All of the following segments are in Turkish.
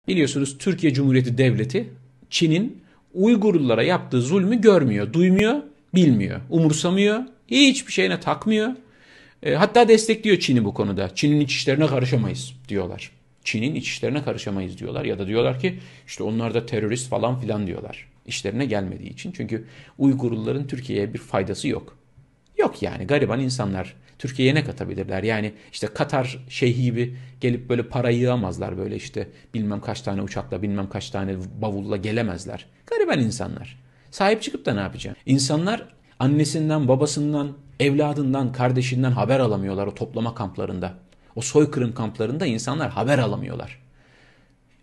Biliyorsunuz Türkiye Cumhuriyeti Devleti Çin'in Uygurlara yaptığı zulmü görmüyor, duymuyor, bilmiyor, umursamıyor, hiçbir şeyine takmıyor. Hatta destekliyor Çin'i bu konuda. Çin'in iç işlerine karışamayız diyorlar. Çin'in iç işlerine karışamayız diyorlar. Ya da diyorlar ki işte onlar da terörist falan filan diyorlar. İşlerine gelmediği için. Çünkü Uygurluların Türkiye'ye bir faydası yok. Yok yani gariban insanlar Türkiye'ye ne katabilirler? Yani işte Katar şeyhi gibi gelip böyle para yığamazlar. Böyle işte bilmem kaç tane uçakla bilmem kaç tane bavulla gelemezler. Gariban insanlar. Sahip çıkıp da ne yapacağım? İnsanlar annesinden, babasından, evladından, kardeşinden haber alamıyorlar o toplama kamplarında. O soykırım kamplarında insanlar haber alamıyorlar.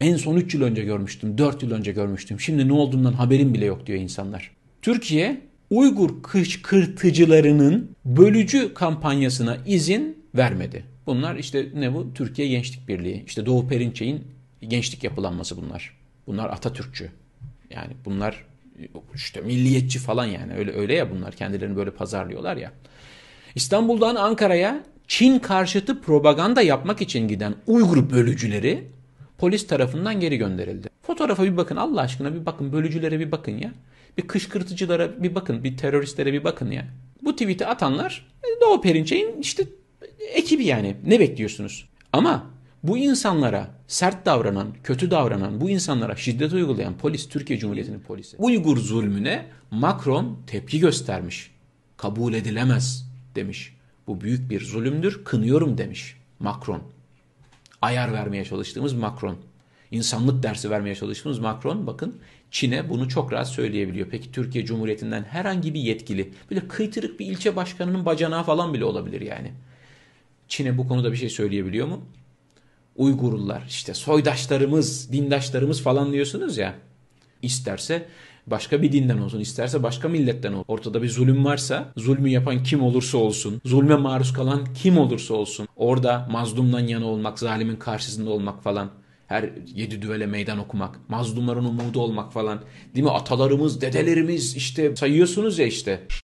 En son 3 yıl önce görmüştüm, 4 yıl önce görmüştüm. Şimdi ne olduğundan haberim bile yok diyor insanlar. Türkiye Uygur kışkırtıcılarının bölücü kampanyasına izin vermedi. Bunlar işte ne bu? Türkiye Gençlik Birliği. İşte Doğu Perinçek'in gençlik yapılanması bunlar. Bunlar Atatürkçü. Yani bunlar işte milliyetçi falan yani. Öyle ya bunlar kendilerini böyle pazarlıyorlar ya. İstanbul'dan Ankara'ya Çin karşıtı propaganda yapmak için giden Uygur bölücüleri polis tarafından geri gönderildi. Fotoğrafa bir bakın Allah aşkına bir bakın bölücülere bir bakın ya. Bir kışkırtıcılara bir bakın bir teröristlere bir bakın ya. Bu tweet'i atanlar Doğu Perinçek'in işte ekibi yani ne bekliyorsunuz? Ama bu insanlara sert davranan, kötü davranan, bu insanlara şiddet uygulayan polis, Türkiye Cumhuriyeti'nin polisi. Uygur zulmüne Macron tepki göstermiş. Kabul edilemez demiş. Bu büyük bir zulümdür, kınıyorum demiş Macron. Ayar vermeye çalıştığımız Macron. İnsanlık dersi vermeye çalıştığımız Macron bakın Çin'e bunu çok rahat söyleyebiliyor. Peki Türkiye Cumhuriyeti'nden herhangi bir yetkili böyle kıytırık bir ilçe başkanının bacanağı falan bile olabilir yani. Çin'e bu konuda bir şey söyleyebiliyor mu? Uygurlular işte soydaşlarımız, dindaşlarımız falan diyorsunuz ya. İsterse başka bir dinden olsun, isterse başka milletten olsun. Ortada bir zulüm varsa, zulmü yapan kim olursa olsun, zulme maruz kalan kim olursa olsun, orada mazlumdan yana olmak, zalimin karşısında olmak falan, her yedi düvele meydan okumak, mazlumların umudu olmak falan, değil mi? Atalarımız, dedelerimiz işte sayıyorsunuz ya işte.